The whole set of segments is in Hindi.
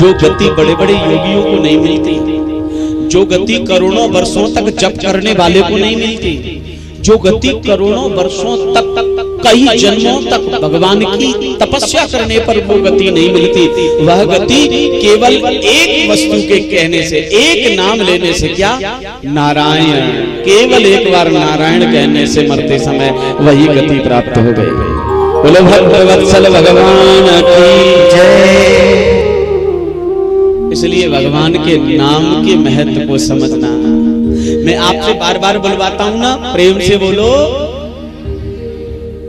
जो गति बड़े बड़े योगियों को नहीं मिलती, जो गति करोड़ों वर्षों तक जप करने वाले को नहीं मिलती, जो गति करोड़ों वर्षों तक कई जन्मों तक भगवान की तपस्या करने पर वो गति नहीं मिलती, वह गति केवल एक वस्तु के कहने से, एक नाम लेने से, क्या, नारायण, केवल एक बार नारायण कहने से मरते समय वही गति प्राप्त हो गई। बोलो भक्तवत्सल भगवान की जय। इसलिए भगवान के नाम के महत्व को समझना। मैं आपसे बार बार बुलवाता हूं ना, प्रेम से बोलो।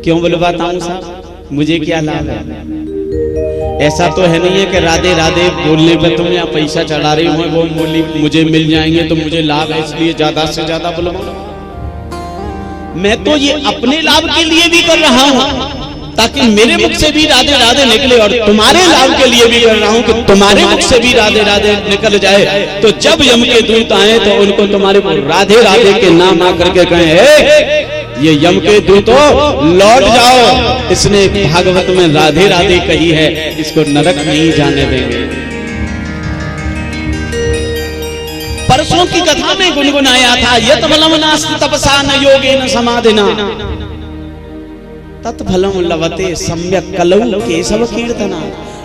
क्यों बुलवाता हूं साहब? मुझे क्या लाभ है? ऐसा तो है नहीं है कि राधे राधे बोलने पर तुम यहाँ पैसा चढ़ा रही हो, वो मुझे मिल जाएंगे तो मुझे लाभ है, इसलिए ज्यादा से ज्यादा बुलवाओ। मैं तो ये अपने लाभ के लिए भी कर रहा हूं, ताकि मेरे मुख से भी राधे राधे निकले, और तुम्हारे लाभ के लिए भी कर रहा हूं कि तुम्हारे मुख से भी राधे राधे निकल जाए। तो जब यम के दूत आए तो उनको तुम्हारे राधे राधे के नाम आकर के कहें, ये यम के दूतों लौट जाओ, इसने भागवत में राधे राधे कही है, इसको नरक नहीं जाने देंगे। परसों की कथा में गुनगुनाया था, यत फलम नास्ति तपसा न योगेन समाधिना तत्फलम लभते सम्यक कलौ केशव कीर्तना।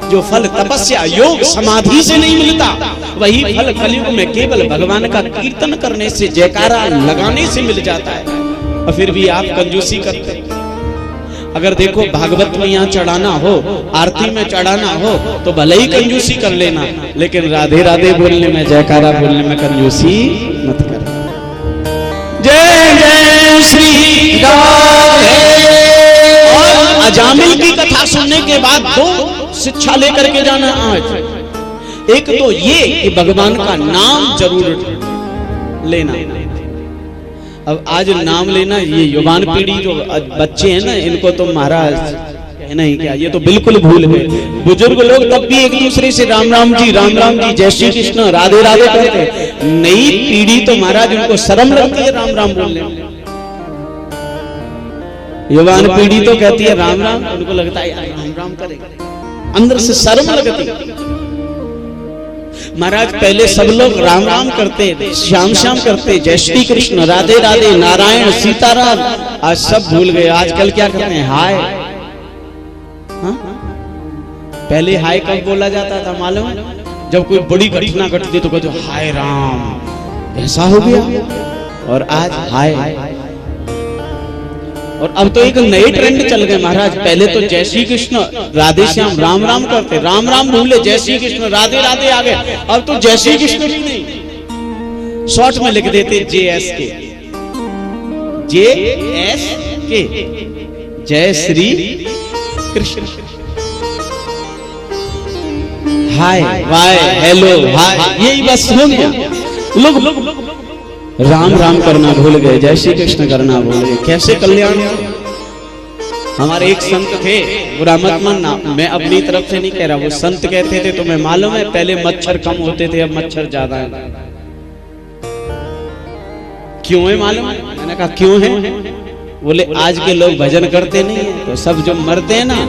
जो फल तपस्या योग समाधि से नहीं मिलता, वही फल कलयुग में केवल भगवान का कीर्तन करने से, जयकारा लगाने से मिल जाता है। और फिर भी आप कंजूसी करते। अगर देखो भागवत में यहाँ चढ़ाना हो, आरती में चढ़ाना हो, तो भले ही कंजूसी कर लेना, लेकिन राधे राधे बोलने में, जयकारा बोलने में कंजूसी मत कर। जय जय श्री राधे। अजामिल की कथा सुनने के बाद दो शिक्षा लेकर के जाना आज। एक तो ये कि भगवान का नाम जरूर लेना। अब आज नाम लेना, ये युवान पीढ़ी जो बच्चे हैं ना, इनको तो महाराज कहना ही क्या, ये तो बिल्कुल भूल गए। बुजुर्ग लोग तब भी एक दूसरे से राम राम जी, जय श्री कृष्ण, राधे राधे कहते। नई पीढ़ी तो महाराज उनको शर्म लगती है राम राम बोलने में। युवान पीढ़ी तो कहती है राम राम, उनको लगता है राम राम करेगा, अंदर से शर्म लगती। महाराज पहले सब लोग राम राम करते, श्याम श्याम करते, जय श्री कृष्ण, राधे राधे, नारायण, सीताराम। आज सब भूल गए। आजकल क्या करते हैं? हाय। हाँ? पहले हाय कब बोला जाता था मालूम है? जब कोई बड़ी घटना घटती तो कहते हाय राम, ऐसा हो गया। और आज हाय। और अब तो एक नए ट्रेंड चल गए महाराज। पहले तो जय श्री कृष्ण, राधे श्याम, राम राम करते, राम राम भूले, जय श्री कृष्ण, राधे राधे आ गए। अब तो जय श्री कृष्ण भी नहीं, शॉर्ट में लिख देते JSK, JSK, जय श्री कृष्ण। हाय वाय हेलो हाय, यही बस हो गया। लोग राम राम करना भूल गए, जय श्री कृष्ण करना भूल गए। कैसे कल्याण? हमारे एक संत थे, बुरा मत मानना, मैं अपनी तरफ से नहीं कह रहा, वो संत कहते थे, तुम्हें मालूम है पहले मच्छर कम होते थे, अब मच्छर ज्यादा है। क्यों है मालूम है? मैंने कहा क्यों है? बोले आज के लोग भजन करते नहीं है, तो सब जो मरते हैं ना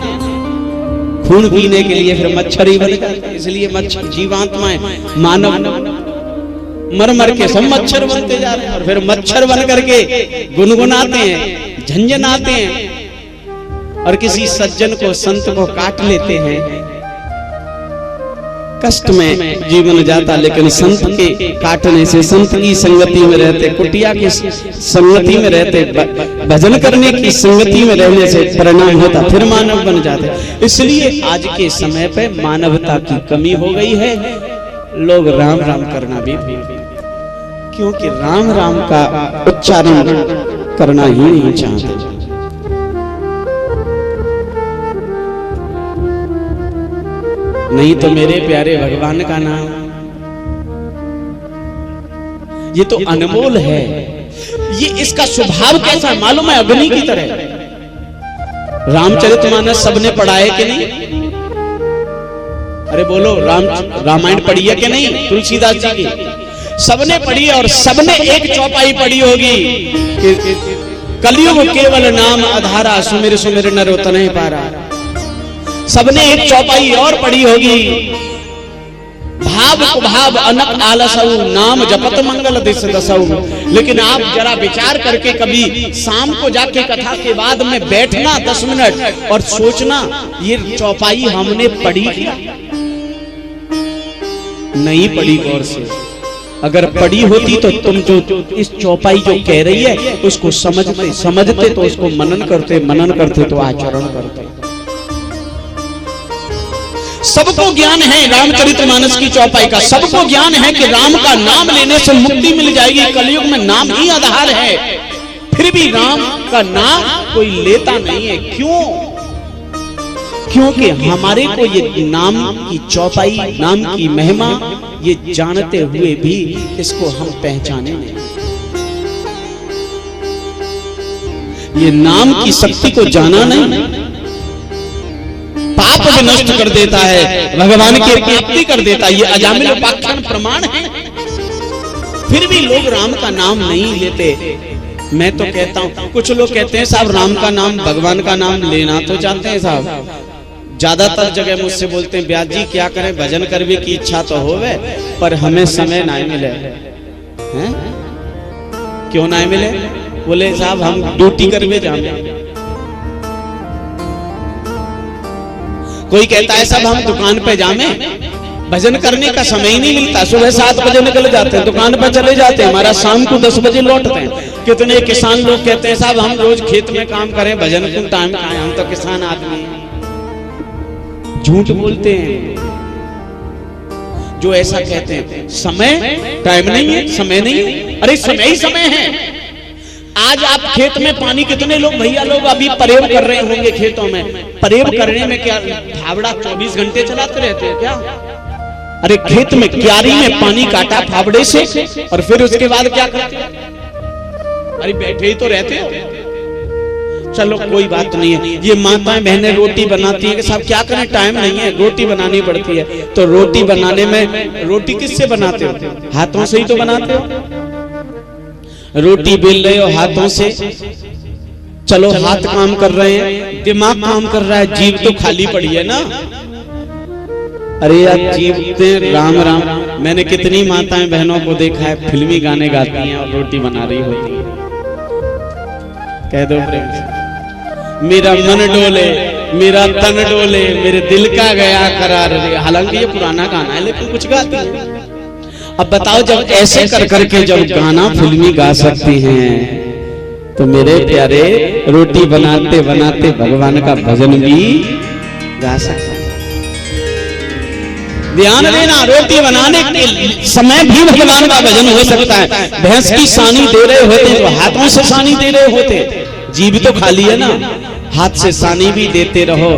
खून पीने के लिए, फिर मच्छर ही बन जाते। इसलिए मच्छर जीवात्माएं, मानव मर मर के सब मच्छर बनते जा रहे हैं, और फिर मच्छर बन करके गुनगुनाते हैं, झंझनाते हैं, और किसी सज्जन को, संत को काट लेते हैं। कष्ट में जीवन जाता, लेकिन संत के काटने से, संत की संगति में रहते, कुटिया की संगति में रहते, भजन करने की संगति में रहने से परिणाम होता, फिर मानव बन जाते। इसलिए आज के समय पे मानवता की कमी हो गई है। लोग राम राम करना भी भूल गए, क्योंकि राम राम का उच्चारण करना ही नहीं चाहते। नहीं तो मेरे प्यारे भगवान का नाम, ये तो अनमोल है। ये इसका स्वभाव कैसा मालूम है? अग्नि की तरह। रामचरितमानस सबने पढ़ा है कि नहीं? अरे बोलो, रामायण पढ़ी है कि नहीं? तुलसीदास जी की सबने पढ़ी, और सबने एक चौपाई पढ़ी होगी कि कलयुग केवल नाम आधारा, सुमिर सुमिर नर उतने पारा। सबने एक चौपाई और पढ़ी होगी भाव कुभाव अनक आलसऊ नाम जपत मंगल दिस दसऊ। लेकिन आप जरा विचार करके कभी शाम को जाके कथा के बाद में बैठना 10 मिनट और सोचना, ये चौपाई हमने पढ़ी क्या? नहीं पढ़ी गौर से। अगर पढ़ी होती तो तुम जो इस चौपाई जो कह रही है उसको समझते तो उसको मनन करते तो आचरण करते। सबको ज्ञान है रामचरितमानस की चौपाई का, सबको ज्ञान है कि राम का नाम लेने से मुक्ति मिल जाएगी, कलयुग में नाम ही आधार है। फिर भी राम का नाम कोई लेता नहीं है। क्यों? क्योंकि हमारे को ये नाम की चौपाई, नाम की महिमा ये जानते हुए भी इसको हम पहचाने नहीं। ये नाम की शक्ति को जाना नहीं, पाप भी नष्ट कर देता है, भगवान की प्राप्ति कर देता है। ये अजामिल उपाख्यान प्रमाण है। फिर भी लोग राम का नाम नहीं लेते। मैं तो कहता हूं, कुछ लोग कहते हैं साहब राम का नाम, भगवान का नाम लेना तो चाहते हैं साहब। ज्यादातर जगह मुझसे बोलते हैं ब्यास जी क्या करें, भजन करने की इच्छा तो होवे पर हमें समय नहीं मिले। हैं? क्यों नहीं मिले? बोले साहब हम ड्यूटी करवे जाए। कोई कहता है साहब हम दुकान पे जामे, भजन करने का समय ही नहीं मिलता। सुबह 7 बजे निकल जाते हैं, दुकान पर चले जाते हैं, हमारा शाम को 10 बजे लौटते हैं। कितने किसान लोग कहते हैं साहब हम रोज खेत में काम करें, भजन को टाइम कहाँ है, हम तो किसान आदमी हैं। झूठ बोलते हैं जो ऐसा कहते हैं। समय टाइम नहीं है, समय नहीं है। अरे समय ही समय है। आज आप खेत में पानी, कितने लोग भैया लोग अभी परेब कर रहे होंगे खेतों में। परेब करने में क्या फावड़ा 24 घंटे चलाते रहते हैं क्या? अरे खेत में क्यारी में पानी काटा फावड़े से और फिर उसके बाद क्या करते? अरे बैठे ही तो रहते हो। चलो कोई बात नहीं है। ये माताएं बहनें रोटी बनाती हैं कि साहब क्या करें, टाइम नहीं है, रोटी बनानी पड़ती है। तो रोटी बनाने में रोटी किससे बनाते हो? हाथों से ही तो बनाते हो। रोटी बेल रहे हो हाथों से, चलो हाथ काम कर रहे हैं, दिमाग काम कर रहा है, जीभ तो खाली पड़ी है ना। अरे यार जीवते राम राम। मैंने कितनी माताएं बहनों को देखा है फिल्मी गाने गाती हैं और रोटी बना रही होती है। कह दो प्रेम से, मेरा मन डोले, मेरा तन डोले, मेरे दिल का गया करार रे। हालांकि ये पुराना गाना है लेकिन कुछ गाती है। अब बताओ जब ऐसे कर करके जब गाना फिल्मी गा सकती हैं तो मेरे प्यारे रोटी बनाते बनाते भगवान का भजन भी गा सकते हैं। ध्यान देना, रोटी बनाने के समय भी भगवान का भजन हो सकता है। भैंस की सानी दे रहे होते तो हाथों से सानी दे रहे होते, जीभ तो खाली है ना, हाथ से सानी भी देते रहो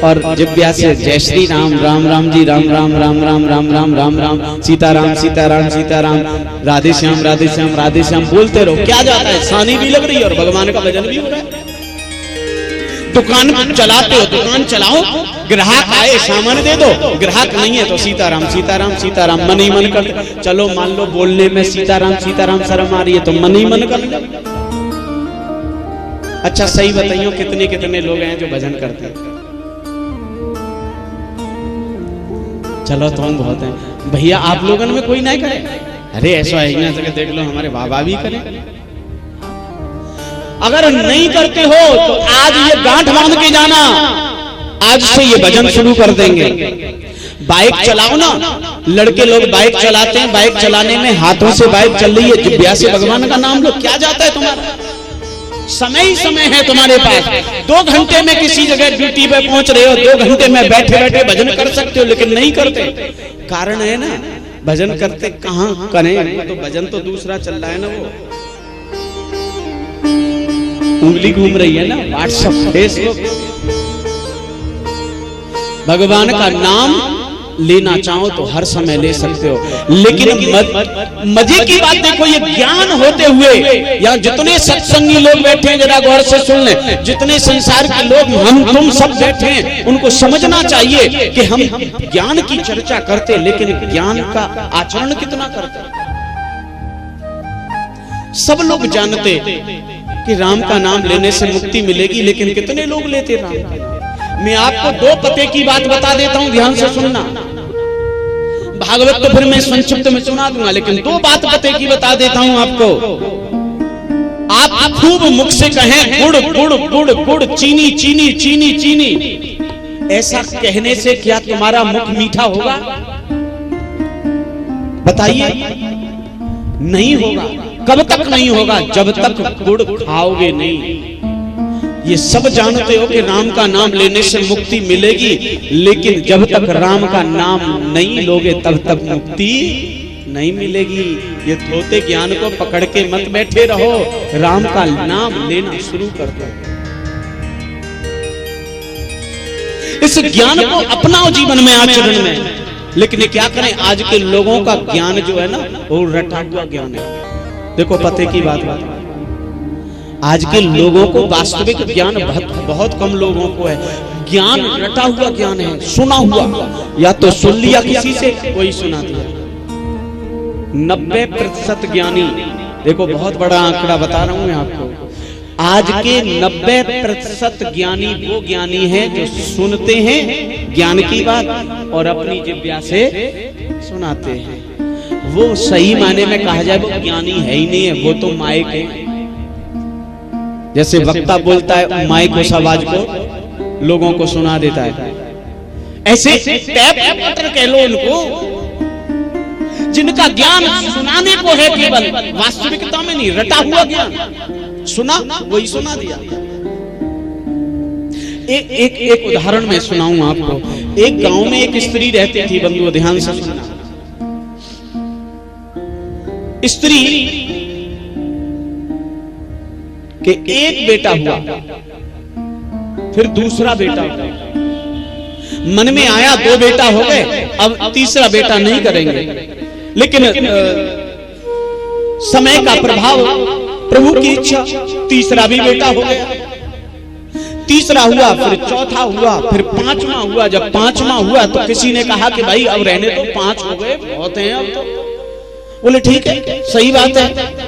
और जिब्या से जय श्री राम, राम राम जी, राम राम, राम राम, राम राम, राम राम, सीताराम सीताराम सीताराम, राधे श्याम राधे श्याम राधे श्याम बोलते रहो। क्या जाता है, सानी भी लग रही है और भगवान का भजन भी हो रहा है। दुकान चलाते हो, दुकान चलाओ, ग्राहक आए सामान दे दो, ग्राहक नहीं है तो सीताराम सीताराम सीताराम मन ही मन कर। चलो मान लो बोलने में सीताराम सीताराम शर्म आ रही है तो मन ही मन कर लो। अच्छा सही बताइयो कितने कितने लोग हैं जो भजन करते हैं? चलो तुम बहुत हैं भैया, आप लोगों में कोई नहीं करे? अरे ऐसा है ना, तो देख लो हमारे बाबा भी करें। अगर नहीं करते हो तो आज ये गांठ बांध के जाना, आज से ये भजन शुरू कर देंगे। बाइक चलाओ ना, लड़के लोग बाइक चलाते हैं, बाइक चलाने में हाथों से बाइक चल रही है, जिब्या से भगवान का नाम लो। क्या जाता है तुम्हारा? समय ही समय है तुम्हारे पास। 2 घंटे में किसी जगह ड्यूटी पे पहुंच रहे हो, 2 घंटे में बैठे बैठे भजन कर सकते हो, लेकिन नहीं करते। कारण है ना, भजन करते कहां करें, तो भजन तो दूसरा चल रहा है ना, वो उंगली घूम रही है ना, व्हाट्सएप फेसबुक। भगवान का नाम लेना चाहो तो हर समय ले सकते हो, लेकिन मजे की बात देखो, ये ज्ञान होते हुए यहाँ जितने सत्संगी लोग बैठे हैं जरा गौर से सुन लें, जितने संसार के लोग हम तुम सब बैठे हैं, उनको समझना चाहिए कि हम ज्ञान की चर्चा करते लेकिन ज्ञान का आचरण कितना करते। सब लोग जानते कि राम का नाम लेने से मुक्ति मिलेगी, लेकिन कितने लोग लेते राम का नाम? मैं आपको 2 पते की बात बता देता हूं, ध्यान से सुनना। भागवत तो फिर मैं संक्षिप्त में सुना दूंगा, लेकिन दो बात पते की बता देता हूं आपको। आप खूब मुख से कहें गुड़ गुड़ गुड़ गुड़, चीनी चीनी चीनी चीनी, ऐसा कहने से क्या तुम्हारा मुख मीठा होगा? बताइए, नहीं होगा। कब तक नहीं होगा? जब तक गुड़ खाओगे नहीं। ये सब जानते हो कि राम का नाम लेने से मुक्ति मिलेगी, लेकिन जब तक राम का नाम नहीं लोगे तब तक मुक्ति नहीं मिलेगी। ये थोते ज्ञान को पकड़ के मत बैठे रहो, राम का नाम लेना शुरू कर दो। इस ज्ञान को अपनाओ जीवन में, आचरण में। लेकिन क्या करें, आज के लोगों का ज्ञान जो है ना, वो रटा हुआ ज्ञान है। देखो पते की बात, आज के लोगों को वास्तविक ज्ञान बहुत कम लोगों को है। ज्ञान रटा हुआ ज्ञान है, सुना हुआ, या तो सुन लिया किसी से, कोई सुना दिया। 90% ज्ञानी, देखो बहुत बड़ा आंकड़ा बता रहा हूं मैं आपको, आज के 90% ज्ञानी वो ज्ञानी हैं जो सुनते हैं ज्ञान की बात और अपनी जिह्वा से सुनाते हैं। वो सही माने में कहा जाए वो ज्ञानी है ही नहीं है, वो तो माइक है। जैसे वक्ता बोलता है, माइक उस आवाज को लोगों को सुना देता है, ऐसे टैप ऑपरेटर कह लो उनको, जिनका ज्ञान सुनाने को है केवल, वास्तविकता में नहीं, रटा हुआ ज्ञान सुना, वही सुना दिया। एक उदाहरण मैं सुनाऊं आपको। एक गांव में एक स्त्री रहती थी, बंधुओं ध्यान से सुनना। स्त्री के एक बेटा हुआ, फिर दूसरा बेटा हुआ। मन में आया 2 बेटा हो गए, अब तीसरा बेटा नहीं करेंगे, लेकिन समय का प्रभाव, प्रभु की इच्छा, तीसरा भी बेटा हो गया। तीसरा हुआ, फिर चौथा हुआ, फिर 5वां हुआ। जब 5वां हुआ तो किसी ने कहा कि भाई अब रहने दो, 5 हो गए, बहुत हैं अब तो। बोले ठीक है, सही बात है।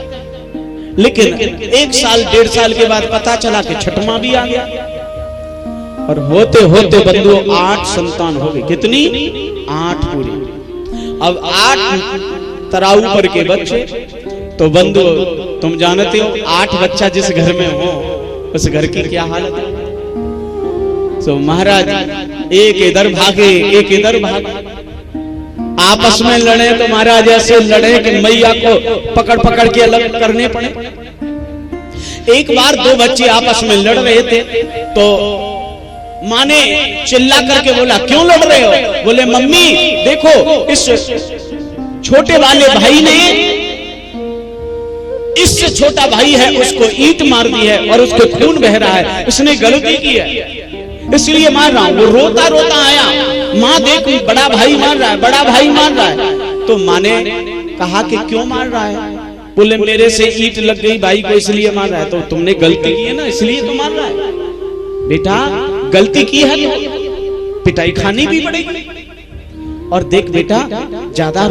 लेकिन 1 साल 1.5 साल के बाद पता चला कि 6वां भी आ गया, और होते होते बंधुओं 8 संतान हो गए। कितनी? 8 पूरी। अब 8 तराऊ पर के बच्चे। तो बंधु तुम जानते हो, 8 बच्चा जिस घर में हो उस घर की क्या हालत है। तो महाराज एक इधर भागे, एक इधर भागे, आपस में लड़े तो महाराज ऐसे लड़े कि मैया को पकड़ पकड़ के अलग करने पड़े। एक बार 2 बच्चे आपस में लड़ रहे थे, तो माँ ने चिल्ला करके बोला, क्यों लड़ रहे हो? बोले मम्मी देखो, इस छोटे वाले भाई ने, इससे छोटा भाई है उसको ईंट मार दी है और उसको खून बह रहा है, इसने गलती की है इसलिए मार रहा हूं। वो रोता रोता आया, माँ देख बड़ा भाई मार रहा है, बड़ा भाई मार रहा है। तो माँ ने कहा कि क्यों मार रहा है? बोले मेरे से ईंट लग गई भाई को इसलिए मार रहा है। तो तुमने गलती की है ना, इसलिए तो मार रहा है। बेटा गलती की है तो पिटाई खानी भी पड़ेगी। और देख बेटा, ज्यादा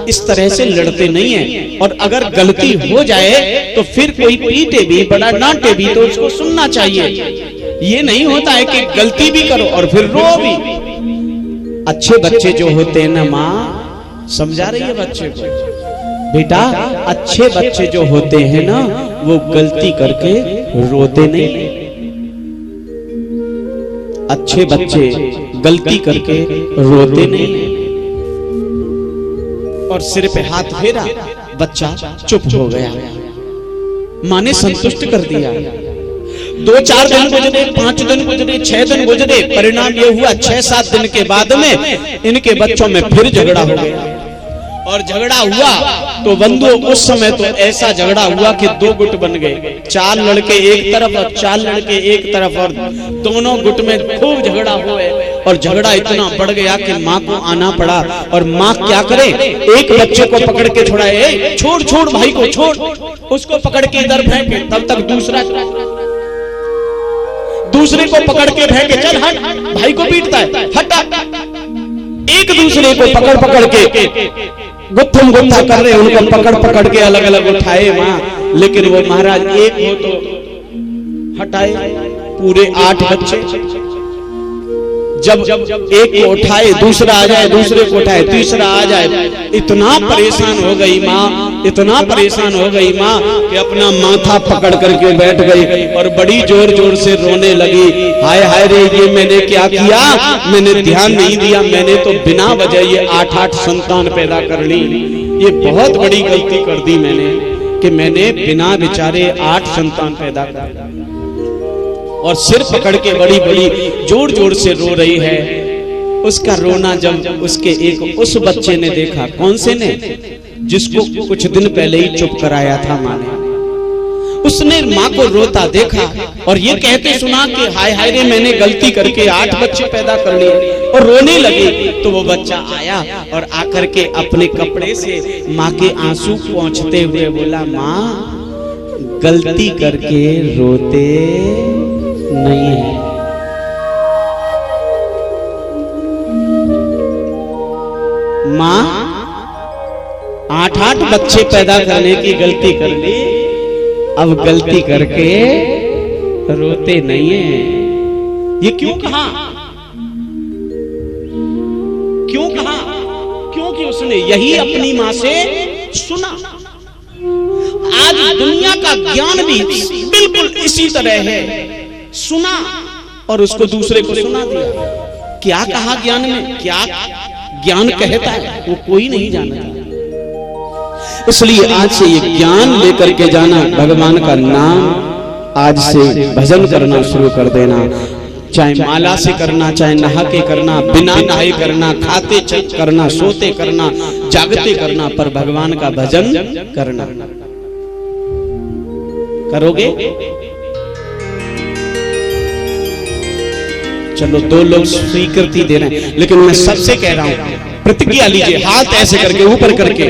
इस तरह से लड़ते नहीं है, और अगर गलती हो जाए तो फिर कोई पीटे भी, बड़ा डांटे भी तो उसको सुनना चाहिए। ये नहीं होता है कि गलती भी करो और फिर रो भी। अच्छे बच्चे जो होते हैं ना, माँ समझा रही है बच्चे को, बेटा अच्छे बच्चे जो होते हैं ना, वो गलती करके रोते नहीं। अच्छे बच्चे गलती करके रोते नहीं। और सिर पे हाथ फेरा, बच्चा चुप हो गया, माँ ने संतुष्ट कर दिया। 2-4 दिन गुजरे, 5 दिन गुजरे, 6 दिन गुजरे। परिणाम ये हुआ 6-7 दिन के बाद में इनके बच्चों में फिर झगड़ा हो गया। और झगड़ा हुआ तो बंधु उस समय तो ऐसा झगड़ा हुआ कि 2 गुट बन गए। 4 लड़के एक तरफ और 4 लड़के एक तरफ, और दोनों गुट में खूब झगड़ा हुआ। और झगड़ा इतना बढ़ गया कि माँ को आना पड़ा। और माँ क्या करे, एक बच्चे को पकड़ के छुड़ाए, छोड़ छोड़ भाई को छोड़, उसको पकड़ के इधर फेंके, तब तक दूसरे को पकड़ के फेंके, चल हट, भाई को पीटता है, हटा। एक दूसरे को पकड़ पकड़ के गुत्थम गुत्था कर रहे, उनको पकड़ पकड़ के अलग अलग उठाए माँ। लेकिन वो महाराज एक हो तो हटाए पूरे 8 बच्चे। जब एक को उठाए दूसरा आ जाए, दूसरे को उठाए तीसरा आ जाए। इतना परेशान हो गई माँ, इतना परेशान हो गई माँ कि अपना माथा पकड़ करके बैठ गई और बड़ी जोर जोर से रोने लगी। हाय हाय रे, ये मैंने क्या किया, मैंने ध्यान नहीं दिया, मैंने तो बिना वजह ये 8-8 संतान पैदा कर ली। ये बहुत बड़ी गलती कर दी मैंने कि मैंने बिना विचारे 8 संतान पैदा कर दी। और सिर पकड़ के बड़ी बड़ी जोर जोर से रो रही है। उसका रोना जब उसके एक उस बच्चे ने देखा, कौन से ने, जिसको कुछ दिन पहले ही चुप कराया था माँ ने, उसने माँ को रोता देखा और ये कहते सुना कि हाय हाय रे, मैंने गलती करके 8 बच्चे पैदा कर लिए, और रोने लगे। तो वो बच्चा आया और आकर के अपने कपड़े से माँ के आंसू पोंछते हुए बोला, माँ गलती करके रोते नहीं है। माँ 8-8 बच्चे पैदा करने की गलती कर ली, अब गलती करके रोते नहीं है। ये क्यों कहा, क्यों कहा? क्योंकि उसने यही अपनी माँ से सुना। आज दुनिया का ज्ञान भी बिल्कुल इसी तरह है, सुना और उसको दूसरे को सुना दिया। क्या कहा ज्ञान में, क्या ज्ञान कहता है, वो कोई नहीं जानता। इसलिए आज से ये ज्ञान लेकर के जाना, भगवान का नाम आज से भजन करना शुरू कर देना। चाहे माला से करना, चाहे नहा के करना, बिना नहाए करना, खाते करना, सोते करना, जागते करना, पर भगवान का भजन करना। करोगे? चलो 2 लोग स्वीकृति दे रहे हैं, लेकिन मैं सबसे कह रहा हूं प्रतिज्ञा लीजिए, हाथ ऐसे करके ऊपर करके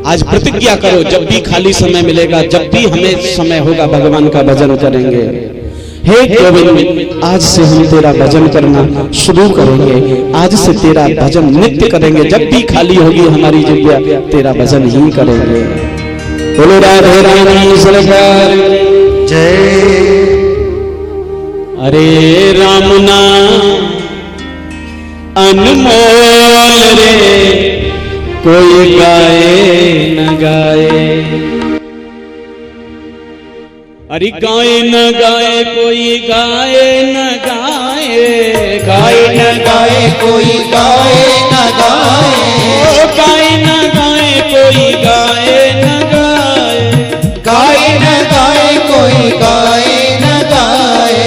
आज प्रतिज्ञा करो, जब भी खाली समय मिलेगा, जब भी हमें समय होगा, भगवान का भजन करेंगे। हे गोविंद, आज से हम तेरा भजन करना शुरू करेंगे, आज से तेरा भजन नित्य करेंगे, जब भी खाली होगी हमारी जगह तेरा भजन ही करेंगे। बोलो राधे रानी सरकार जय। अरे राम नाम अनमोल रे, कोई गाए न गाए। अरे गाए न गाए कोई गाए न गाए, गाए न गाए कोई गाए न गाए, गाए न गाए कोई गाए न गाए, गाए न गाए कोई गाए न गाए।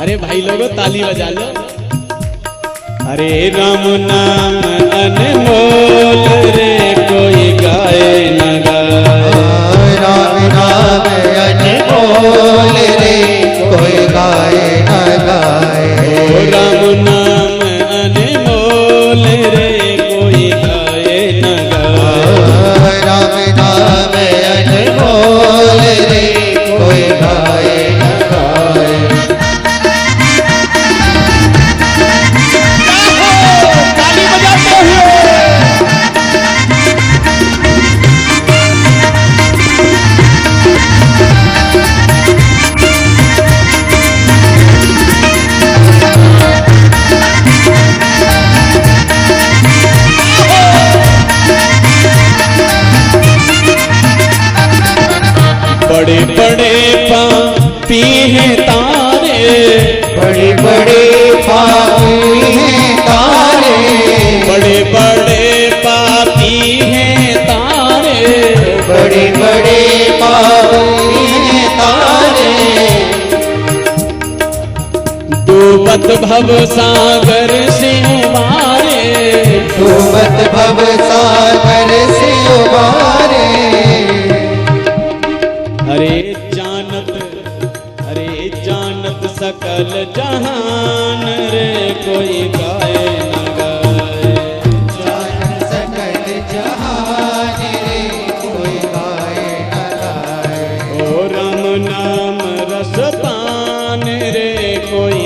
अरे भाई लोगों ताली बजा लो। अरे राम नाम अनमोल रे, कोई गाए न गाए, राम नाम अनमोल रे, कोई गाए न गाए, राम नाम अनमोल रे, कोई गाए न गाए, राम नाम अनमोल रे, कोई गाए न गाए। बड़े बड़े पापी हैं तारे, बड़े बड़े पापी हैं तारे, बड़े बड़े पापी हैं तारे, बड़े बड़े पापी हैं तारे। डूबत भव सागर से उबारे, डूबत भव सागर से उबारे। जानत सकल जहान रे, कोई गाए न गाए, जानत सकल जहान रे, कोई गाए न गाए। ओ राम नाम रस पान रे, कोई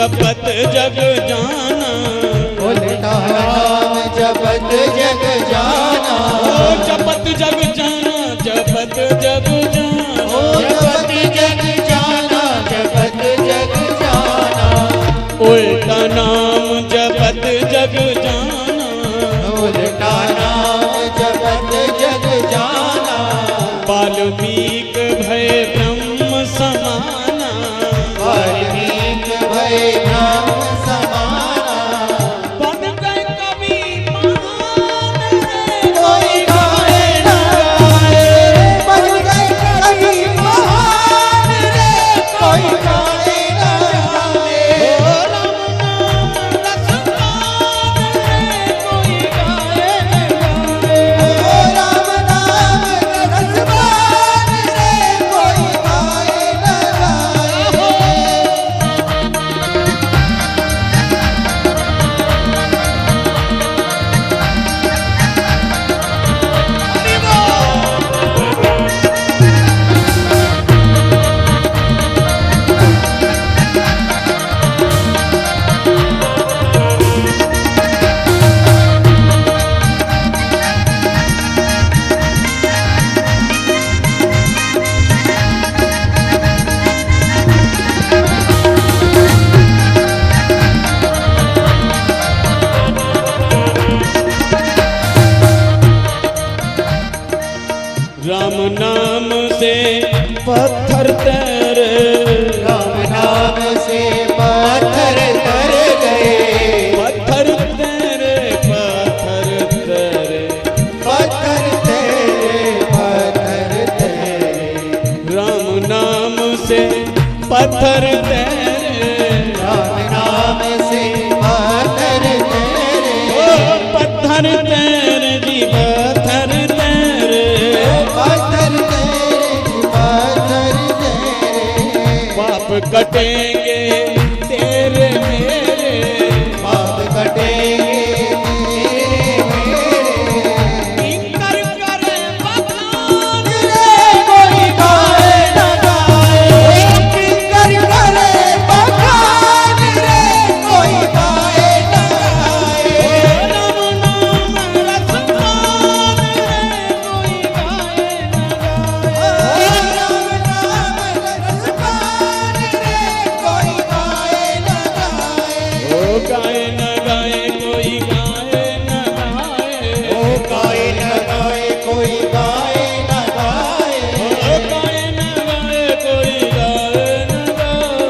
जपत जग जाना, उल्टा नाम जपत जग जाना, जपत जग जाना, जपत जग जाना, जपत जग जाना, जपत जग जाना, उल्टा नाम जपत जग जाना, उल्टा नाम जपत जग जाना, वाल्मीक भय ब्रह्म समाना, वाल्मीक भय ब्रह्म समाना, बन गए कवि महान रे, कोई गाए न गाए, बन गए कवि महान रे, कोई गाए न गाए, राम नाम रसपान रे, कोई गाए न गाए। ओ राम नाम रस पान रे, कोई गाए न गाए। राम नाम से पत्थर तैरे, राम नाम से पत्थर तर गए, पत्थर तैरे, पत्थर तैरे, पत्थर तेरे, पत्थर तेरे, राम नाम से पत्थर तैरे, राम नाम से पत्थर तेरे, ओ पत्थर तैरे जी, पत्थर तैरे, पत्थर तेरे, पत्थर तेरे, पाप कटेंगे तेरे मेरे, पाप कटेंगे तेरे मेरे, कर करे बखान रे कोई गाए न गाए, किंकर करे बखान रे, कोई गाए न गाए। राम नाम रसपान रे, कोई गाए न गाए। राम नाम रस पान रे, कोई गाए न गाए। ओ गाए न गाए कोई गाए न गाए, ओ गाए न गाए, कोई गाए न गाए। ओ गाए न गाए कोई गाए न गाए,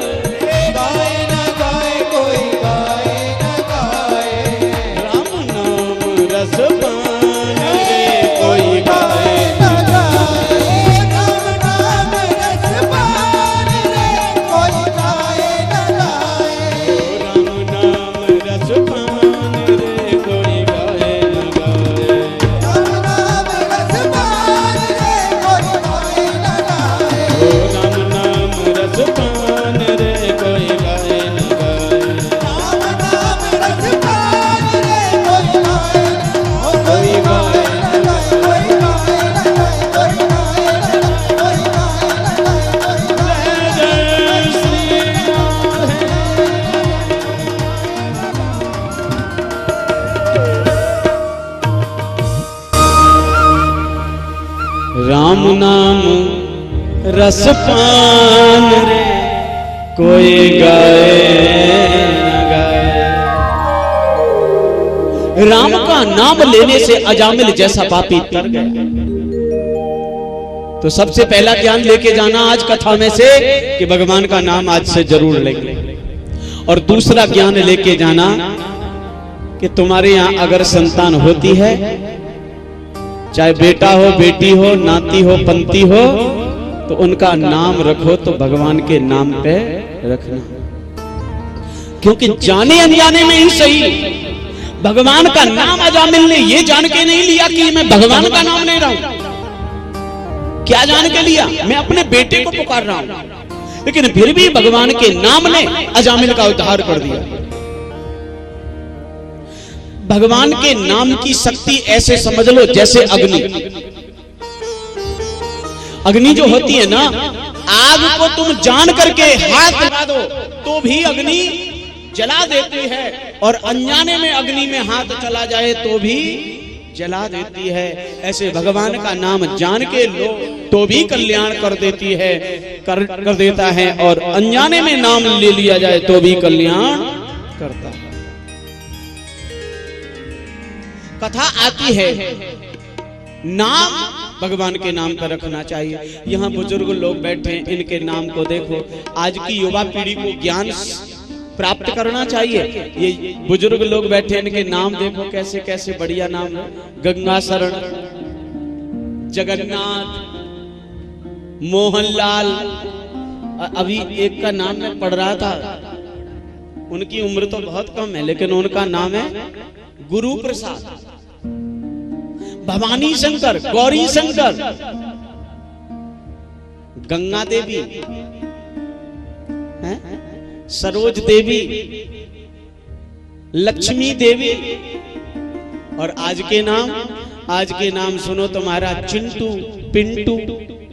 गाए न गाए, कोई गाए न गाए। राम नाम रसपान रे, कोई गाए न गाए, राम नाम रस पान रे, कोई गाए न गाए। राम नाम रसपान रे, कोई गाए न गाए। राम नाम रस पान रे, कोई गाए न गाए। ओ राम नाम रसपान रे, कोई गाए न गाए। राम नाम रस पान रे, कोई गाए न गाए। कोई गाए न गाए, कोई गाए न गाए, कोई गाए न गाए, कोई गाए न गाए, कोई गाए। जय श्री राम। राम नाम रसपान रे, कोई गाए न गाए। राम का नाम लेने से अजामिल जैसा पापी तर गया। तो सबसे पहला ज्ञान लेके जाना आज कथा में से कि भगवान का नाम आज से जरूर लेंगे। और दूसरा ज्ञान लेके जाना कि तुम्हारे यहां अगर संतान होती है, चाहे बेटा हो, बेटी हो, नाती हो, पंती हो, तो उनका नाम रखो तो भगवान के नाम पे रखना। क्योंकि जाने अनजाने में ही सही भगवान का नाम अजामिल ने ये जान के नहीं लिया कि मैं भगवान का नाम ले रहा हूं। क्या जान के लिया? मैं अपने बेटे को पुकार रहा हूं, लेकिन फिर भी भगवान के नाम ने अजामिल का उद्धार कर दिया। भगवान के नाम की शक्ति ऐसे समझ लो जैसे अग्नि। अग्नि जो होती है ना, आग को तुम जान करके हाथ लगा दो तो भी अग्नि जला देती है, और अनजाने में अग्नि में हाथ चला जाए तो भी जला देती है। ऐसे भगवान का नाम जान के लो तो भी कल्याण कर देती है, कर देता है, और अनजाने में नाम ले लिया जाए तो भी कल्याण करता है। कथा आती है, नाम भगवान के नाम पर रखना चाहिए। यहाँ बुजुर्ग लोग बैठे हैं, इनके नाम को देखो। आज की युवा पीढ़ी को ज्ञान प्राप्त करना चाहिए। ये बुजुर्ग लोग बैठे हैं, इनके नाम देखो कैसे कैसे बढ़िया नाम है। गंगा शरण, जगन्नाथ, मोहनलाल। अभी एक का नाम मैं पढ़ रहा था, उनकी उम्र तो बहुत कम है, लेकिन उनका नाम है गुरु प्रसाद। भवानी शंकर, गौरी शंकर, गंगा देवी, सरोज देवी, लक्ष्मी देवी। और आज के नाम सुनो तुम्हारा चिंटू, पिंटू,